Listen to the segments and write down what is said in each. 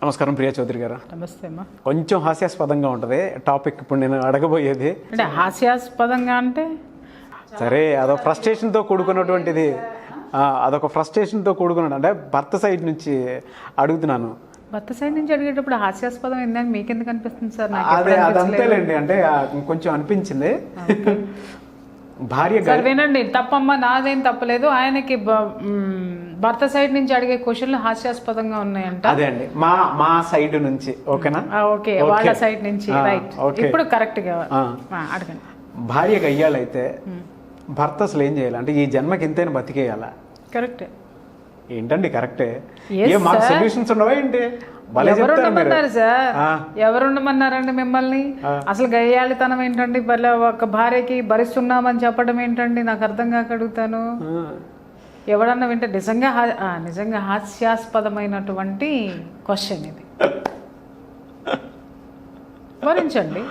నమస్కారం ప్రియా చౌదరి గారు. నమస్తే అమ్మా. కొంచెం హాస్యాస్పదంగా ఉంటుంది టాపిక్. ఇప్పుడు నేను అడగబోయేది అంటే హాస్యాస్పదంగా అంటే సరే అదొక ఫ్రస్ట్రేషన్తో కూడుకున్నటువంటిది. అదొక ఫ్రస్ట్రేషన్తో కూడుకున్నాడు అంటే భర్త సైడ్ నుంచి అడుగుతున్నాను. భర్త సైడ్ నుంచి అడిగేటప్పుడు హాస్యాస్పదం ఏందని మీకెందుకు అనిపిస్తుంది సార్? అదే అదంతేలేండి, అంటే కొంచెం అనిపించింది. భార్య సార్ వినండి, తప్పమ్మా, నాదేం తప్పలేదు. ఆయనకి భర్త సైడ్ నుంచి అడిగే క్వశ్చన్లు హాస్యాస్పదంగా ఉన్నాయంట. అదే అండి మా సైడ్ నుంచి. ఓకేనా? ఓకే, వాళ్ళ సైడ్ నుంచి. రైట్, ఇప్పుడు కరెక్ట్ గా అడగండి. భార్య గయ్యాలైతే భర్త అసలు ఏం చేయాలి? అంటే ఈ జన్మకి ఇంతైనా బతికేయాలా? కరెక్టే ఏంటండి కరెక్టే? మాకు సొల్యూషన్స్ ఉండవా ఏంటి? ఎవరుండమన్నారు సార్? ఎవరుండమన్నారండి మిమ్మల్ని? అసలు గయ్యాళితనం ఏంటండి? ఒక భార్యకి భరిస్తున్నామని చెప్పడం ఏంటండి? నాకు అర్థం కాక అడుగుతాను. ఎవడన్నా వింటే నిజంగా హాస్యాస్పదమైనటువంటి క్వశ్చన్ ఇది. భరించండి.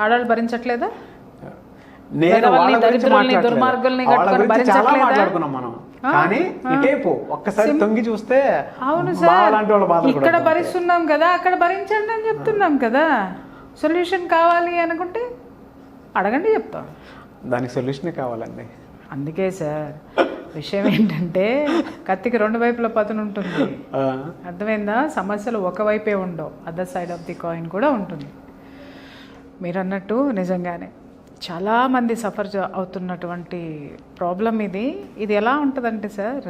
ఆడవాళ్ళు భరించట్లేదా? దుర్మార్గుల్ని ఒక్కసారి తొంగి చూస్తే అవును సార్, ఇక్కడ భరిస్తున్నాం కదా, అక్కడ భరించండి అని చెప్తున్నాం కదా. సొల్యూషన్ కావాలి అనుకుంటే అడగండి, చెప్తాం. దానికి సొల్యూషనే కావాలండి. అందుకే సార్ విషయం ఏంటంటే కత్తికి రెండు వైపుల పదును ఉంటుంది. అర్థమైందా? సమస్యలు ఒకవైపే ఉండవు, other side of the coin కూడా ఉంటుంది. మీరు అన్నట్టు నిజంగానే చాలామంది సఫర్ అవుతున్నటువంటి ప్రాబ్లం ఇది. ఎలా ఉంటుందంటే సార్,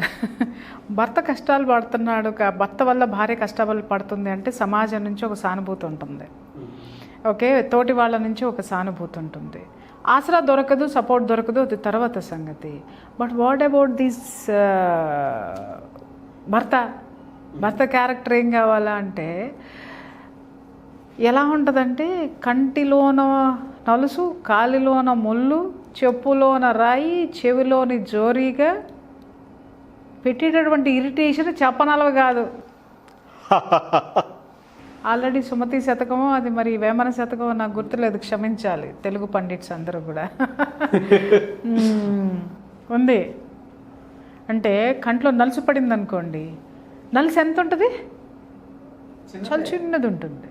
భర్త కష్టాలు పడుతున్నాడు, భర్త వల్ల భార్య కష్టాలు పడుతుంది అంటే సమాజం నుంచి ఒక సానుభూతి ఉంటుంది. ఓకే, తోటి వాళ్ళ నుంచి ఒక సానుభూతి ఉంటుంది. ఆసరా దొరకదు, సపోర్ట్ దొరకదు, అది తర్వాత సంగతి. బట్ వాట్ అబౌట్ దిస్ భర్త క్యారెక్టర్ ఏం కావాలా అంటే ఎలా ఉంటుందంటే కంటిలోన నలుసు, కాలిలోన ముళ్ళు, చెప్పులోన రాయి, చెవిలోని జోరీగా పెట్టేటటువంటి ఇరిటేషన్ చెప్పనలవి కాదు. ఆల్రెడీ సుమతి శతకమో అది మరి వేమన శతకమో నాకు గుర్తులేదు, క్షమించాలి తెలుగు పండిట్స్ అందరూ కూడా. ఉంది అంటే కంట్లో నలుసు పడింది అనుకోండి, నలుసు ఎంత ఉంటుంది? చాలా చిన్నది ఉంటుంది.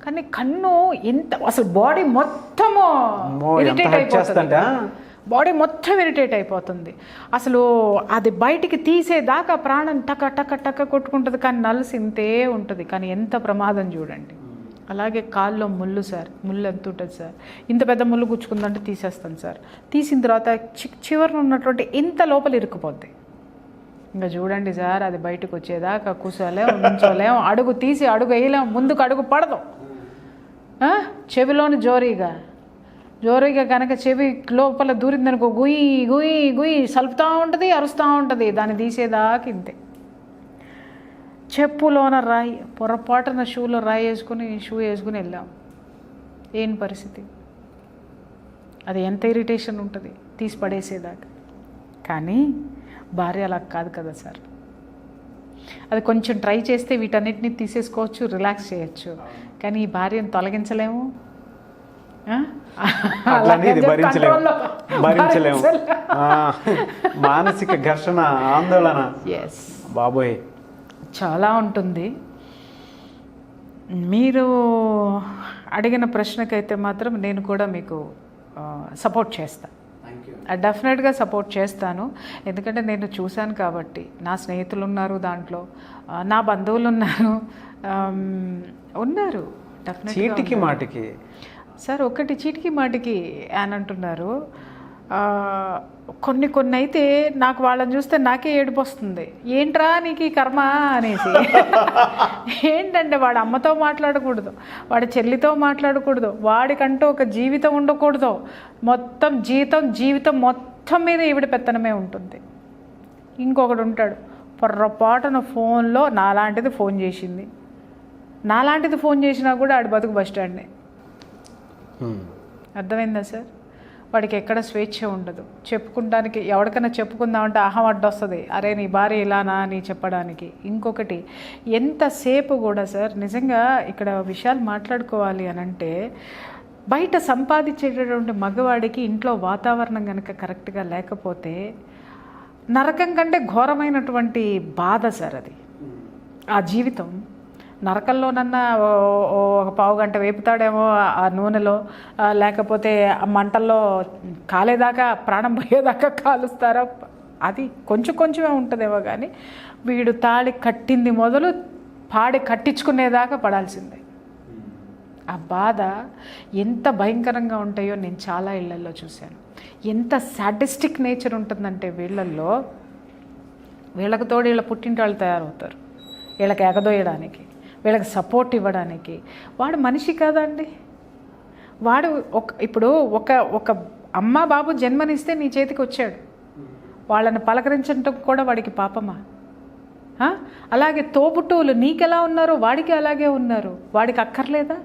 కానీ కన్ను ఎంత అసలు బాడీ మొత్తము ఇరిటేట్ అయిపోతుంది. బాడీ మొత్తం ఇరిటేట్ అయిపోతుంది. అసలు అది బయటికి తీసేదాకా ప్రాణం టక టక టక కొట్టుకుంటుంది. కానీ నలుసు ఇంతే ఉంటుంది. కానీ ఎంత ప్రమాదం చూడండి. అలాగే కాల్లో ముళ్ళు సార్, ముళ్ళు ఎంత ఉంటుంది సార్? ఇంత పెద్ద ముళ్ళు గుచ్చుకుందంటే తీసేస్తాను సార్. తీసిన తర్వాత చివరిన ఉన్నటువంటి ఇంత లోపల ఇరుక్కుపోద్ది. ఇంకా చూడండి సార్, అది బయటకు వచ్చేదాకా కూర్చోలేం, ఉంచోలేం, అడుగు తీసి అడుగు వేయలేం, ముందుకు అడుగు పడదు. చెవిలోని జోరీగా కనుక చెవి లోపల దూరిందనుకో గుయ్యి గుయ్యి గుయ్యి సలుపుతూ ఉంటుంది, అరుస్తూ ఉంటుంది. దాన్ని తీసేదాకా ఇంతే. చెప్పులోన రాయి, పొరపాటున షూలో రాయి షూ వేసుకుని వెళ్ళాం, ఏం పరిస్థితి? అది ఎంత ఇరిటేషన్ ఉంటుంది తీసి పడేసేదాకా. కానీ భార్య అలా కాదు కదా సార్. అది కొంచెం ట్రై చేస్తే వీటన్నిటిని తీసేసుకోవచ్చు, రిలాక్స్ చేయొచ్చు. కానీ ఈ భార్యను తొలగించలేము, భరించలేము. మానసిక ఘర్షణ, ఆందోళన బాబోయ్ చాలా ఉంటుంది. మీరు అడిగిన ప్రశ్నకైతే మాత్రం నేను కూడా మీకు సపోర్ట్ చేస్తాను, డెఫినెట్గా సపోర్ట్ చేస్తాను. ఎందుకంటే నేను చూశాను కాబట్టి. నా స్నేహితులు ఉన్నారు దాంట్లో, నా బంధువులు ఉన్నారు డెఫినెట్గా. చీటికి మాటికి సార్ ఒకటి చీటికి మాటికి అని అంటున్నారు. కొన్ని అయితే నాకు వాళ్ళని చూస్తే నాకే ఏడుపు వస్తుంది. ఏంట్రా నీకు ఈ కర్మ అనేసి. ఏంటంటే వాడు అమ్మతో మాట్లాడకూడదు, వాడి చెల్లితో మాట్లాడకూడదు, వాడికంటూ ఒక జీవితం ఉండకూడదు. మొత్తం జీవితం మొత్తం మీద ఈవిడ పెత్తనమే ఉంటుంది. ఇంకొకడు ఉంటాడు, పొర్రపాటున ఫోన్లో నాలాంటిది ఫోన్ చేసినా కూడా ఆడి బతుకు బస్ స్టాండ్నే. అర్థమైందా సార్? వాడికి ఎక్కడ స్వేచ్ఛ ఉండదు. చెప్పుకుంటానికి ఎవరికైనా చెప్పుకుందామంటే అహం అడ్డొస్తుంది. అరే నీ భార్య ఇలానా అని చెప్పడానికి. ఇంకొకటి ఎంతసేపు కూడా సార్ నిజంగా ఇక్కడ విషయాలు మాట్లాడుకోవాలి అని అంటే, బయట సంపాదించేటటువంటి మగవాడికి ఇంట్లో వాతావరణం కనుక కరెక్ట్గా లేకపోతే నరకం కంటే ఘోరమైనటువంటి బాధ సార్ అది. ఆ జీవితం నరకంలోనన్నా ఒక పావు గంట వేపుతాడేమో ఆ నూనెలో, లేకపోతే ఆ మంటల్లో కాలేదాకా ప్రాణం పోయేదాకా కాలుస్తారా? అది కొంచెం కొంచెమే ఉంటుందేమో, కానీ వీడు తాళి కట్టింది మొదలు పాడి కట్టించుకునేదాకా పడాల్సిందే. ఆ బాధ ఎంత భయంకరంగా ఉంటాయో నేను చాలా ఇళ్లల్లో చూశాను. ఎంత సాడిస్టిక్ నేచర్ ఉంటుందంటే వీళ్ళల్లో, వీళ్ళకి తోడు వీళ్ళ పుట్టింటి వాళ్ళు తయారవుతారు, వీళ్ళకి ఎగదోయడానికి, వీళ్ళకి సపోర్ట్ ఇవ్వడానికి. వాడు మనిషి కాదండి. వాడు ఇప్పుడు ఒక అమ్మ బాబు జన్మనిస్తే నీ చేతికి వచ్చాడు, వాళ్ళని పలకరించడం కూడా వాడికి పాపమా? అలాగే తోబుట్టువులు నీకెలా ఉన్నారో వాడికి అలాగే ఉన్నారు. వాడికి అక్కర్లేదా?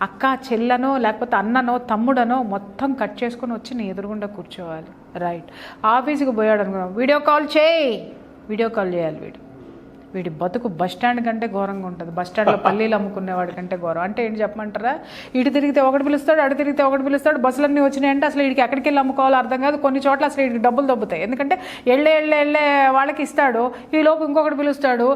అక్క చెల్లనో లేకపోతే అన్ననో తమ్ముడనో మొత్తం కట్ చేసుకొని వచ్చి నీ ఎదురుగుండా కూర్చోవాలి. రైట్, ఆఫీస్కి పోయాడు అనుకున్నాం, వీడియో కాల్ చేయాలి. వీడి బతుకు బస్టాండ్ కంటే ఘోరంగా ఉంటుంది. బస్టాండ్లో పల్లీలు అమ్ముకునేవాడి కంటే ఘోరం. అంటే ఏంటి చెప్పమంటారా? ఇటు తిరిగితే ఒకటి పిలుస్తాడు, అటు తిరిగితే ఒకటి పిలుస్తాడు. బస్సులన్నీ వచ్చినాయంటే అసలు వీడికి ఎక్కడికి వెళ్ళి అమ్ముకోవాలో అర్థం కాదు. కొన్ని చోట్ల అసలు వీడికి డబ్బులు దొబ్బుతాయి. ఎందుకంటే వెళ్ళే వాళ్ళకి ఇస్తాడు, ఈ లోపు ఇంకొకటి పిలుస్తాడు.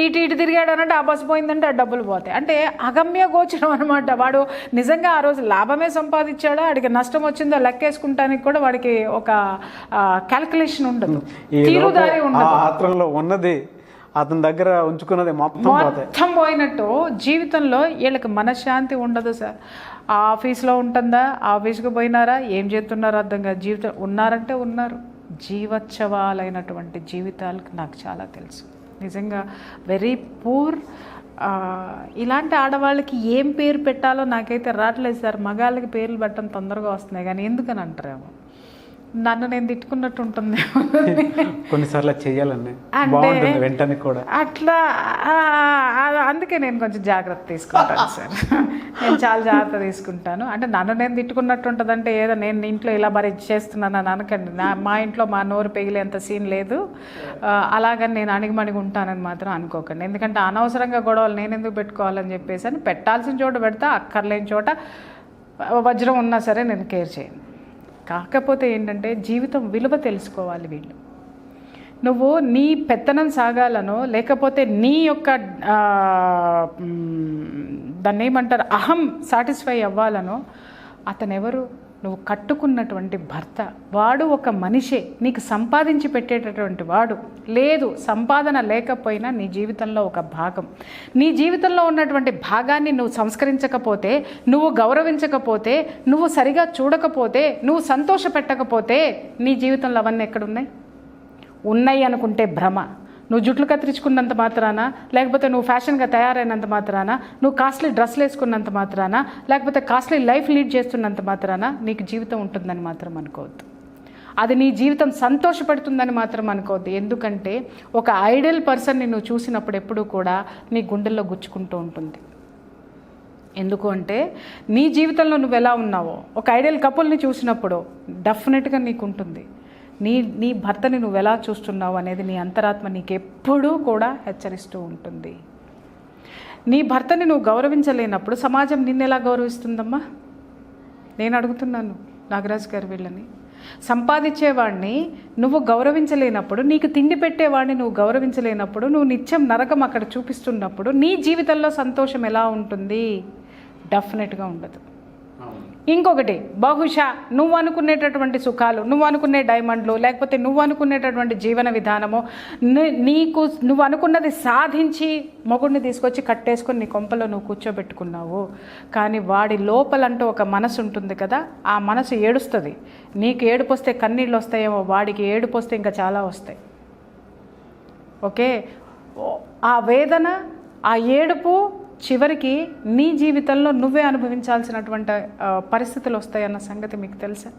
ఇటు తిరిగాడు అనంటే ఆ బస్సు పోయిందంటే ఆ డబ్బులు పోతాయి. అంటే అగమ్య గోచరం అనమాట. వాడు నిజంగా ఆ రోజు లాభమే సంపాదించాడా, వాడికి నష్టం వచ్చిందో లెక్కేసుకుంటానికి కూడా వాడికి ఒక క్యాల్కులేషన్ ఉండదు, తీరుదారి ఉండదు. ఉన్నది అతని దగ్గర ఉంచుకున్నది మొత్తం పోయినట్టు. జీవితంలో వీళ్ళకి మనశ్శాంతి ఉండదు సార్. ఆఫీస్లో ఉంటుందా, ఆఫీస్కి పోయినారా, ఏం చేస్తున్నారో అర్థం కాదు. జీవితం ఉన్నారంటే ఉన్నారు. జీవోత్సవాలైనటువంటి జీవితాలకు నాకు చాలా తెలుసు. నిజంగా వెరీ పూర్. ఇలాంటి ఆడవాళ్ళకి ఏం పేరు పెట్టాలో నాకైతే రావట్లేదు సార్. మగాళ్ళకి పేర్లు పెట్టడం తొందరగా వస్తున్నాయి, కానీ ఎందుకని అంటారేమో, నన్ను నేను తిట్టుకున్నట్టు ఉంటుంది కొన్నిసార్లు చెయ్యాలండి, బాగుంటుంది వెంటనే కూడా అట్లా. అందుకే నేను కొంచెం జాగ్రత్త తీసుకుంటాను సార్. నేను చాలా జాగ్రత్త తీసుకుంటాను. అంటే నన్ను నేను తిట్టుకున్నట్టు ఉంటుంది అంటే ఏదో నేను ఇంట్లో ఇలా మరి చేస్తున్నాను అని అనకండి. మా ఇంట్లో మా నోరు పెగిలేంత సీన్ లేదు. అలాగని నేను అణిగిమణిగి ఉంటానని మాత్రం అనుకోకండి. ఎందుకంటే అనవసరంగా గొడవలు నేను ఎందుకు పెట్టుకోవాలని చెప్పేసి అని పెట్టాల్సిన చోట పెడతా, అక్కర్లేని చోట వజ్రం ఉన్నా సరే నేను కేర్ చేయను. కాకపోతే ఏంటంటే జీవితం విలువ తెలుసుకోవాలి వీళ్ళు. నువ్వు నీ పెత్తనం సాగాలనో లేకపోతే నీ యొక్క దాన్ని ఏమంటారు అహం సాటిస్ఫై అవ్వాలనో అతనెవరు? నువ్వు కట్టుకున్నటువంటి భర్త. వాడు ఒక మనిషే, నీకు సంపాదించి పెట్టేటటువంటి వాడు. లేదు, సంపాదన లేకపోయినా నీ జీవితంలో ఒక భాగం. నీ జీవితంలో ఉన్నటువంటి భాగాన్ని నువ్వు సంస్కరించకపోతే, నువ్వు గౌరవించకపోతే, నువ్వు సరిగా చూడకపోతే, నువ్వు సంతోష పెట్టకపోతే నీ జీవితంలో అవన్నీ ఎక్కడున్నాయి? ఉన్నాయి అనుకుంటే భ్రమ. నువ్వు జుట్లు కత్తిరించుకున్నంత మాత్రాన, లేకపోతే నువ్వు ఫ్యాషన్గా తయారైనంత మాత్రాన, నువ్వు కాస్ట్లీ డ్రెస్సులు వేసుకున్నంత మాత్రాన, లేకపోతే కాస్ట్లీ లైఫ్ లీడ్ చేస్తున్నంత మాత్రాన నీకు జీవితం ఉంటుందని మాత్రం అనుకోవద్దు. అది నీ జీవితం సంతోషపెడుతుందని మాత్రం అనుకోవద్దు. ఎందుకంటే ఒక ఐడియల్ పర్సన్ని నువ్వు చూసినప్పుడు ఎప్పుడూ కూడా నీ గుండెల్లో గుచ్చుకుంటూ ఉంటుంది. ఎందుకు అంటే నీ జీవితంలో నువ్వు ఎలా ఉన్నావో ఒక ఐడియల్ కపుల్ని చూసినప్పుడు డెఫినెట్గా నీకు ఉంటుంది. నీ భర్తని నువ్వు ఎలా చూస్తున్నావు అనేది నీ అంతరాత్మ నీకు ఎప్పుడూ కూడా హెచ్చరిస్తూ ఉంటుంది. నీ భర్తని నువ్వు గౌరవించలేనప్పుడు సమాజం నిన్ను ఎలా గౌరవిస్తుందమ్మా? నేను అడుగుతున్నాను నాగరాజు గారు. వీళ్ళని సంపాదించేవాడిని నువ్వు గౌరవించలేనప్పుడు, నీకు తిండి పెట్టేవాడిని నువ్వు గౌరవించలేనప్పుడు, నువ్వు నిత్యం నరకం అక్కడ చూపిస్తున్నప్పుడు నీ జీవితంలో సంతోషం ఎలా ఉంటుంది? డెఫినెట్గా ఉండదు. ఇంకొకటి, బహుశా నువ్వు అనుకునేటటువంటి సుఖాలు, నువ్వు అనుకునే డైమండ్లు, లేకపోతే నువ్వు అనుకునేటటువంటి జీవన విధానము, నువ్వు అనుకున్నది సాధించి మొగుడిని తీసుకొచ్చి కట్టేసుకొని నీ కొంపలో నువ్వు కూర్చోబెట్టుకున్నావు. కానీ వాడి లోపలంటూ ఒక మనసు ఉంటుంది కదా, ఆ మనసు ఏడుస్తుంది. నీకు ఏడుపు వస్తే కన్నీళ్ళు వస్తాయేమో, వాడికి ఏడుపు వస్తే ఇంకా చాలా వస్తాయి. ఓకే, ఆ వేదన, ఆ ఏడుపు చివరికి నీ జీవితంలో నువ్వే అనుభవించాల్సినటువంటి పరిస్థితులు వస్తాయన్న సంగతి మీకు తెలుసా?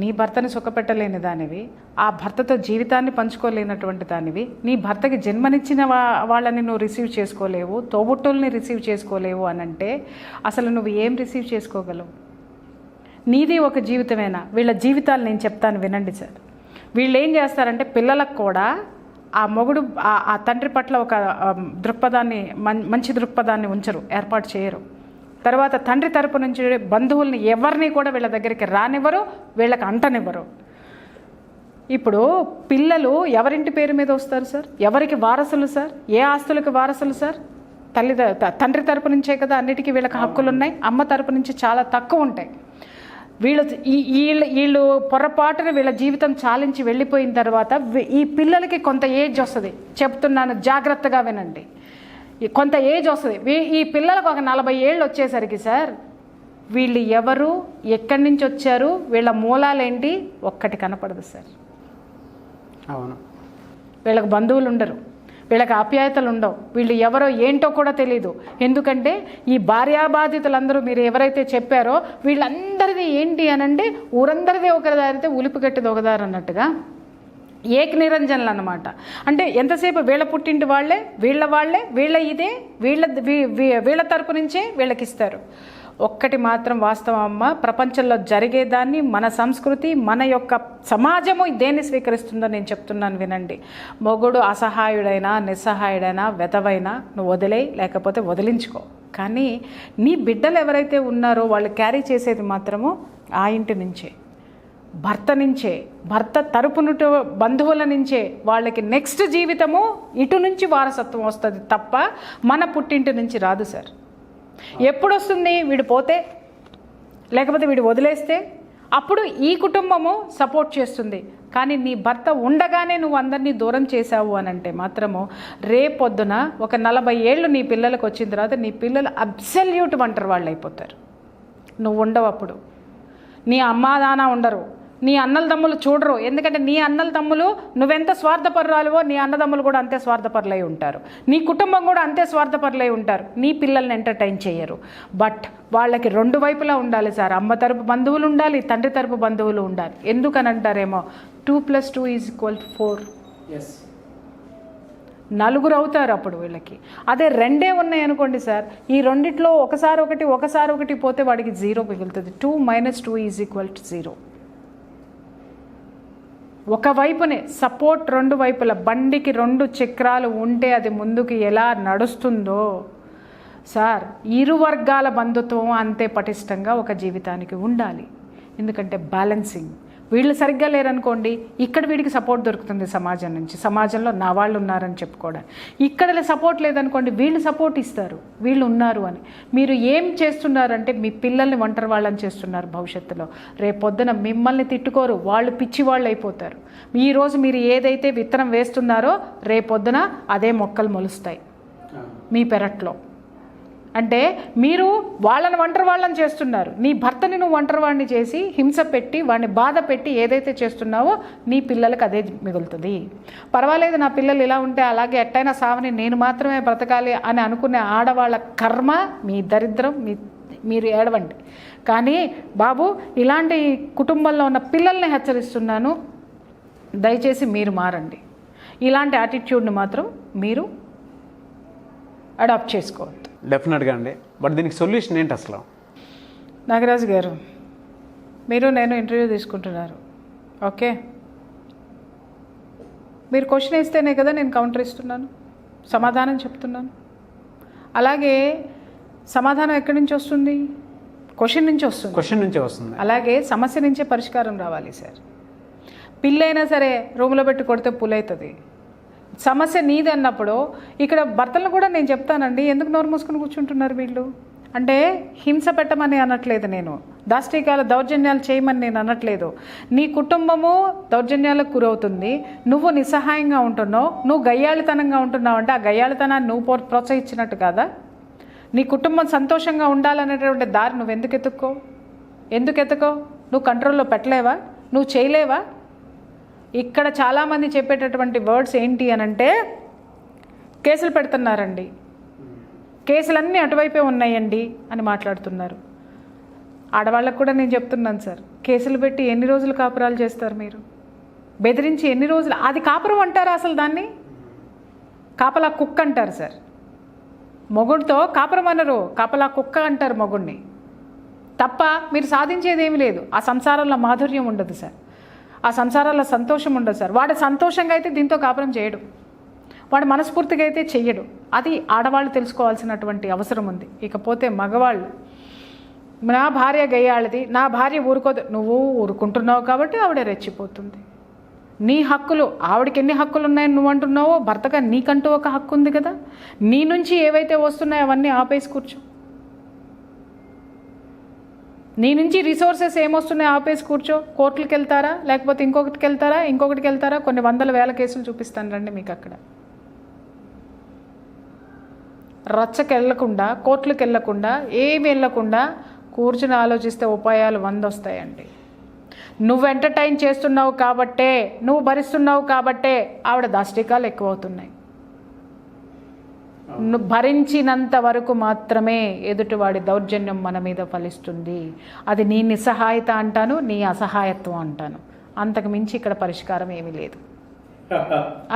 నీ భర్తని సుఖపెట్టలేని దానివి, ఆ భర్తతో జీవితాన్ని పంచుకోలేనటువంటి దానివి, నీ భర్తకి జన్మనిచ్చిన వాళ్ళని నువ్వు రిసీవ్ చేసుకోలేవు, తోబుట్టుల్ని రిసీవ్ చేసుకోలేవు అనంటే అసలు నువ్వు ఏం రిసీవ్ చేసుకోగలవు? నీది ఒక జీవితమేనా? వీళ్ళ జీవితాలు నేను చెప్తాను వినండి సార్. వీళ్ళు ఏం చేస్తారంటే పిల్లలకు కూడా ఆ మొగుడు ఆ తండ్రి పట్ల ఒక దృక్పథాన్ని, మంచి దృక్పథాన్ని ఉంచరు, ఏర్పాటు చేయరు. తర్వాత తండ్రి తరపు నుంచి బంధువుల్ని ఎవరిని కూడా వీళ్ళ దగ్గరికి రానివ్వరు, వీళ్ళకి అంటనివ్వరు. ఇప్పుడు పిల్లలు ఎవరింటి పేరు మీద వస్తారు సార్? ఎవరికి వారసులు సార్? ఏ ఆస్తులకు వారసులు సార్? తండ్రి తరపు నుంచే కదా అన్నిటికీ వీళ్ళకి హక్కులు ఉన్నాయి. అమ్మ తరపు నుంచి చాలా తక్కువ ఉంటాయి. వీళ్ళు పొరపాటున వీళ్ళ జీవితం చాలించి వెళ్ళిపోయిన తర్వాత ఈ పిల్లలకి కొంత ఏజ్ వస్తుంది. చెప్తున్నాను, జాగ్రత్తగా వినండి. కొంత ఏజ్ వస్తుంది. ఈ పిల్లలకు ఒక 40 ఏళ్ళు వచ్చేసరికి సార్, వీళ్ళు ఎవరు, ఎక్కడి నుంచి వచ్చారు, వీళ్ళ మూలాలేంటి ఒక్కటి కనపడదు సార్. అవును. వీళ్ళకి బంధువులు ఉండరు, వీళ్ళకి ఆప్యాయతలు ఉండవు, వీళ్ళు ఎవరో ఏంటో కూడా తెలియదు. ఎందుకంటే ఈ భార్యాబాధితులందరూ మీరు ఎవరైతే చెప్పారో వీళ్ళందరిది ఏంటి అనంటే ఊరందరిది ఒకదారితే ఉలిపిగట్టిది ఒకదారు అన్నట్టుగా ఏక నిరంజనులు అన్నమాట. అంటే ఎంతసేపు వీళ్ళ పుట్టింటి వాళ్ళే, వీళ్ళ ఇదే, వీళ్ళ తరపు నుంచే వీళ్ళకి ఇస్తారు. ఒక్కటి మాత్రం వాస్తవం అమ్మ, ప్రపంచంలో జరిగేదాన్ని మన సంస్కృతి, మన యొక్క సమాజము దేన్ని స్వీకరిస్తుందో నేను చెప్తున్నాను వినండి. మొగుడు అసహాయుడైనా, నిస్సహాయుడైనా, వెధవైనా నువ్వు వదిలేయి, లేకపోతే వదిలించుకో. కానీ నీ బిడ్డలు ఎవరైతే ఉన్నారో వాళ్ళు క్యారీ చేసేది మాత్రము ఆ ఇంటి నుంచే, భర్త నుంచే, భర్త తరపున బంధువుల నుంచే. వాళ్ళకి నెక్స్ట్ జీవితము ఇటు నుంచి వారసత్వం వస్తుంది తప్ప మన పుట్టింటి నుంచి రాదు సార్. ఎప్పుడు వస్తుంది? వీడు పోతే, లేకపోతే వీడు వదిలేస్తే, అప్పుడు ఈ కుటుంబము సపోర్ట్ చేస్తుంది. కానీ నీ భర్త ఉండగానే నువ్వు అందరినీ దూరం చేశావు అని అంటే మాత్రము రేపొద్దున ఒక 40 ఏళ్ళు నీ పిల్లలకు వచ్చిన తర్వాత నీ పిల్లలు అబ్సల్యూట్ ఒంటరి వాళ్ళు అయిపోతారు. నువ్వు ఉండవు అప్పుడు. నీ అమ్మా నాన్న ఉండరు, నీ అన్నల తమ్ములు చూడరు. ఎందుకంటే నీ అన్నల తమ్ములు నువ్వెంత స్వార్థపరురాలువో నీ అన్నదమ్ములు కూడా అంతే స్వార్థపరులై ఉంటారు, నీ కుటుంబం కూడా అంతే స్వార్థపరులై ఉంటారు. నీ పిల్లల్ని ఎంటర్టైన్ చేయరు. బట్ వాళ్ళకి 2 వైపులా ఉండాలి సార్. అమ్మ తరపు బంధువులు ఉండాలి, తండ్రి తరపు బంధువులు ఉండాలి. ఎందుకని అంటారేమో 2 + 2 = 4. నలుగురు అవుతారు అప్పుడు వీళ్ళకి. అదే 2 ఉన్నాయి అనుకోండి సార్, ఈ రెండిట్లో ఒకసారి ఒకటి పోతే వాడికి 0 మిగులుతుంది. 2 - 2 = 0. ఒకవైపునే సపోర్ట్, 2 వైపుల బండికి 2 చక్రాలు ఉంటే అది ముందుకు ఎలా నడుస్తుందో సార్, ఇరు వర్గాల బంధుత్వం అంతే పటిష్టంగా ఒక జీవితానికి ఉండాలి. ఎందుకంటే బ్యాలెన్సింగ్. వీళ్ళు సరిగ్గా లేరనుకోండి, ఇక్కడ వీడికి సపోర్ట్ దొరుకుతుంది సమాజం నుంచి, సమాజంలో నా వాళ్ళు ఉన్నారని చెప్పుకోవడానికి. ఇక్కడ సపోర్ట్ లేదనుకోండి, వీళ్ళు సపోర్ట్ ఇస్తారు, వీళ్ళు ఉన్నారు అని. మీరు ఏం చేస్తున్నారంటే మీ పిల్లల్ని ఒంటరి వాళ్ళని చేస్తున్నారు. భవిష్యత్తులో రేపొద్దున మిమ్మల్ని తిట్టుకోరు, వాళ్ళు పిచ్చి వాళ్ళు అయిపోతారు. ఈరోజు మీరు ఏదైతే విత్తనం వేస్తున్నారో రేపొద్దున అదే మొక్కలు మొలుస్తాయి మీ పెరట్లో. అంటే మీరు వాళ్ళని ఒంటరి వాళ్ళని చేస్తున్నారు. నీ భర్తని నువ్వు ఒంటరి వాడిని చేసి హింస పెట్టి వాడిని బాధ పెట్టి ఏదైతే చేస్తున్నావో నీ పిల్లలకు అదే మిగులుతుంది. పర్వాలేదు నా పిల్లలు ఇలా ఉంటే అలాగే ఎట్టయినా సావని, నేను మాత్రమే బ్రతకాలి అని అనుకునే ఆడవాళ్ళ కర్మ, మీ దరిద్రం, మీరు ఏడవండి. కానీ బాబు, ఇలాంటి కుటుంబంలో ఉన్న పిల్లల్ని హెచ్చరిస్తున్నాను, దయచేసి మీరు మారండి. ఇలాంటి యాటిట్యూడ్ని మాత్రం మీరు అడాప్ట్ చేసుకోవద్దు. డెఫినెట్గా అండి. బట్ దీనికి సొల్యూషన్ ఏంటి అసలు? నాగరాజు గారు, మీరు నేను ఇంటర్వ్యూ తీసుకుంటున్నారు, ఓకే? మీరు క్వశ్చన్ వేస్తేనే కదా నేను కౌంటర్ ఇస్తున్నాను, సమాధానం చెప్తున్నాను. అలాగే సమాధానం ఎక్కడి నుంచి వస్తుంది? క్వశ్చన్ నుంచి వస్తుంది. క్వశ్చన్ నుంచే వస్తుంది. అలాగే సమస్య నుంచే పరిష్కారం రావాలి సార్. పిల్లైనా సరే రూమ్లో పెట్టి కొడితే పులవుతుంది. సమస్య నీది అన్నప్పుడు ఇక్కడ భర్తలను కూడా నేను చెప్తానండి, ఎందుకు నోరు మూసుకొని కూర్చుంటున్నారు వీళ్ళు అంటే, హింస పెట్టమని అనట్లేదు నేను, దాష్టికాల దౌర్జన్యాలు చేయమని నేను అనట్లేదు. నీ కుటుంబము దౌర్జన్యాలకు గురవుతుంది, నువ్వు నిస్సహాయంగా ఉంటున్నావు, నువ్వు గయ్యాళితనంగా ఉంటున్నావు అంటే ఆ గయ్యాళితనాన్ని నువ్వు ప్రోత్సహించినట్టు కాదా? నీ కుటుంబం సంతోషంగా ఉండాలనేటువంటి దారి నువ్వు ఎందుకు ఎత్తుకో? నువ్వు కంట్రోల్లో పెట్టలేవా? నువ్వు చేయలేవా? ఇక్కడ చాలామంది చెప్పేటటువంటి వర్డ్స్ ఏంటి అనంటే, కేసులు పెడుతున్నారండి, కేసులన్నీ అటువైపే ఉన్నాయండి అని మాట్లాడుతున్నారు. ఆడవాళ్ళకు కూడా నేను చెప్తున్నాను సార్, కేసులు పెట్టి ఎన్ని రోజులు కాపురాలు చేస్తారు మీరు? బెదిరించి ఎన్ని రోజులు? అది కాపురం అంటారా అసలు? దాన్ని కాపలా కుక్క అంటారు సార్. మొగుడితో కాపురం అనరు, కాపలా కుక్క అంటారు మొగుడిని. తప్ప మీరు సాధించేది ఏమీ లేదు. ఆ సంసారంలో మాధుర్యం ఉండదు సార్, ఆ సంసారాల్లో సంతోషం ఉండదు సార్. వాడు సంతోషంగా అయితే దీంతో కాపురం చేయడు, వాడు మనస్ఫూర్తిగా అయితే చెయ్యడు. అది ఆడవాళ్ళు తెలుసుకోవాల్సినటువంటి అవసరం ఉంది. ఇకపోతే మగవాళ్ళు, నా భార్య గయ్యాళ్ళది, నా భార్య ఊరుకోదు. నువ్వు ఊరుకుంటున్నావు కాబట్టి ఆవిడ రెచ్చిపోతుంది. నీ హక్కులు, ఆవిడకి ఎన్ని హక్కులు ఉన్నాయని నువ్వు అంటున్నావో భర్తగా నీకంటూ ఒక హక్కు ఉంది కదా. నీ నుంచి ఏవైతే వస్తున్నాయో అవన్నీ ఆపేసి కూర్చో. నీ నుంచి రిసోర్సెస్ ఏమొస్తున్నాయో ఆపేసి కూర్చో. కోర్టులకు వెళ్తారా, లేకపోతే ఇంకొకటికి వెళ్తారా, కొన్ని వందల వేల కేసులు చూపిస్తాను రండి మీకు అక్కడ. రచ్చకి వెళ్ళకుండా, కోర్టులకు వెళ్ళకుండా, ఏమి వెళ్ళకుండా కూర్చుని ఆలోచిస్తే ఉపాయాలు 100 వస్తాయండి. నువ్వు ఎంటర్టైన్ చేస్తున్నావు కాబట్టే, నువ్వు భరిస్తున్నావు కాబట్టే ఆవిడ దాష్టికాలు ఎక్కువ అవుతున్నాయి. నువ్వు భరించినంత వరకు మాత్రమే ఎదుటివాడి దౌర్జన్యం మన మీద ఫలిస్తుంది. అది నీ నిస్సహాయత అంటాను, నీ అసహాయత్వం అంటాను. అంతకు మించి ఇక్కడ పరిష్కారం ఏమీ లేదు.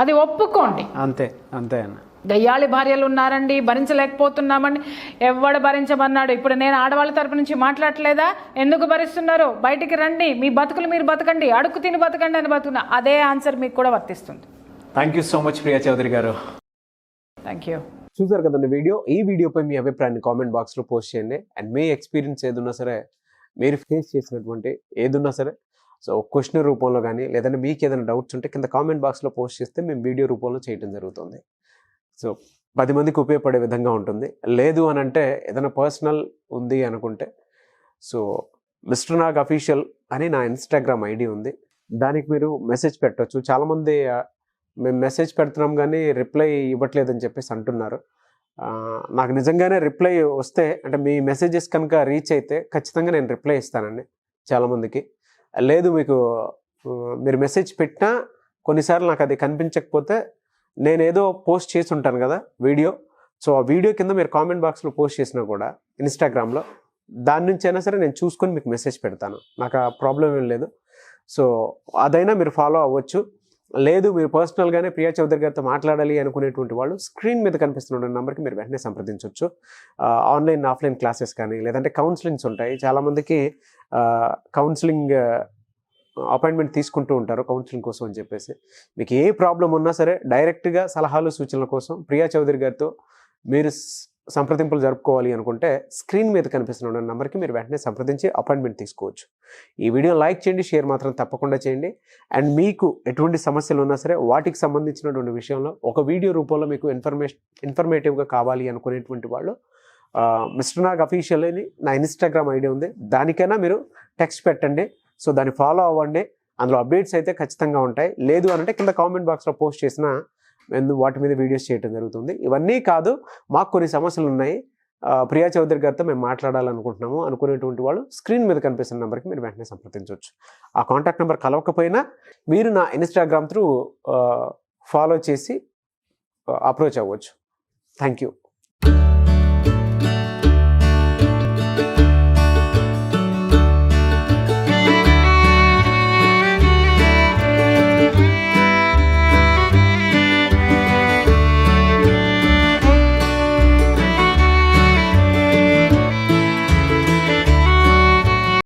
అది ఒప్పుకోండి. అంతే అంతే అన్న. గయ్యాళి భార్యలు ఉన్నారండి, భరించలేకపోతున్నామండి. ఎవడు భరించమన్నాడు? ఇప్పుడు నేను ఆడవాళ్ళ తరపు నుంచి మాట్లాడలేదా? ఎందుకు భరిస్తున్నారు? బయటికి రండి, మీ బతుకులు మీరు బతకండి, అడుక్కు తిని బతకండి అని బతుకున్నా. అదే ఆన్సర్ మీకు కూడా వర్తిస్తుంది. Thank you so much Priya Chaudhary గారు. Thank you. చూసారు కదండి వీడియో. ఈ వీడియోపై మీ అభిప్రాయాన్ని కామెంట్ బాక్స్లో పోస్ట్ చేయండి. అండ్ మీ ఎక్స్పీరియన్స్ ఏదున్నా సరే, మీరు ఫేస్ చేసినటువంటి ఏదున్నా సరే, సో క్వశ్చన్ రూపంలో కానీ లేదంటే మీకు ఏదైనా డౌట్స్ ఉంటే కింద కామెంట్ బాక్స్లో పోస్ట్ చేస్తే మేము వీడియో రూపంలో చేయడం జరుగుతుంది. సో 10 మందికి ఉపయోగపడే విధంగా ఉంటుంది. లేదు అని అంటే ఏదైనా పర్సనల్ ఉంది అనుకుంటే, సో మిస్టర్ నాగ్ అఫీషియల్ అని నా ఇన్స్టాగ్రామ్ ఐడి ఉంది, దానికి మీరు మెసేజ్ పెట్టవచ్చు. చాలామంది మేము మెసేజ్ పెడుతున్నాం కానీ రిప్లై ఇవ్వట్లేదని చెప్పేసి అంటున్నారు. నాకు నిజంగానే రిప్లై వస్తే, అంటే మీ మెసేజెస్ కనుక రీచ్ అయితే ఖచ్చితంగా నేను రిప్లై ఇస్తానండి చాలామందికి. లేదు మీకు మీరు మెసేజ్ పెట్టినా కొన్నిసార్లు నాకు అది కనిపించకపోతే నేను ఏదో పోస్ట్ చేసి ఉంటాను కదా వీడియో, సో ఆ వీడియో కింద మీరు కామెంట్ బాక్స్లో పోస్ట్ చేసినా కూడా ఇన్స్టాగ్రామ్లో, దాని నుంచి అయినా సరే నేను చూసుకొని మీకు మెసేజ్ పెడతాను. నాకు ఆ ప్రాబ్లం ఏం లేదు. సో అదైనా మీరు ఫాలో అవ్వచ్చు. లేదు మీరు పర్సనల్గానే ప్రియా చౌదరి గారితో మాట్లాడాలి అనుకునేటువంటి వాళ్ళు స్క్రీన్ మీద కనిపిస్తున్న నెంబర్కి మీరు వెంటనే సంప్రదించవచ్చు. ఆన్లైన్ ఆఫ్లైన్ క్లాసెస్ కానీ లేదంటే కౌన్సిలింగ్స్ ఉంటాయి. చాలామందికి కౌన్సిలింగ్ అపాయింట్మెంట్ తీసుకుంటూ ఉంటారు కౌన్సిలింగ్ కోసం అని చెప్పేసి. మీకు ఏ ప్రాబ్లం ఉన్నా సరే డైరెక్ట్గా సలహాలు సూచనల కోసం ప్రియా చౌదరి గారితో మీరు సంప్రదింపులు జరుపుకోవాలి అనుకుంటే స్క్రీన్ మీద కనిపిస్తున్న నెంబర్కి మీరు వెంటనే సంప్రదించి అపాయింట్మెంట్ తీసుకోవచ్చు. ఈ వీడియో లైక్ చేయండి, షేర్ మాత్రం తప్పకుండా చేయండి. అండ్ మీకు ఎటువంటి సమస్యలు ఉన్నా సరే వాటికి సంబంధించినటువంటి విషయంలో ఒక వీడియో రూపంలో మీకు ఇన్ఫర్మేటివ్గా కావాలి అనుకునేటువంటి వాళ్ళు మిస్టర్ నాగ్ అఫీషియల్ అని నా ఇన్స్టాగ్రామ్ ఐడి ఉంది, దానికైనా మీరు టెక్స్ట్ పెట్టండి. సో దాన్ని ఫాలో అవ్వండి. అందులో అప్డేట్స్ అయితే ఖచ్చితంగా ఉంటాయి. లేదు అంటే కింద కామెంట్ బాక్స్లో పోస్ట్ చేసిన వాటి మీద వీడియోస్ చేయడం జరుగుతుంది. ఇవన్నీ కాదు, మాకు కొన్ని సమస్యలు ఉన్నాయి, ప్రియా చౌదరి గారితో మేము మాట్లాడాలనుకుంటున్నాము అనుకునేటువంటి వాళ్ళు స్క్రీన్ మీద కనిపిస్తున్న నెంబర్కి మీరు వెంటనే సంప్రదించవచ్చు. ఆ కాంటాక్ట్ నెంబర్ కలవకపోయినా మీరు నా ఇన్స్టాగ్రామ్ త్రూ ఫాలో చేసి అప్రోచ్ అవ్వచ్చు. Thank you.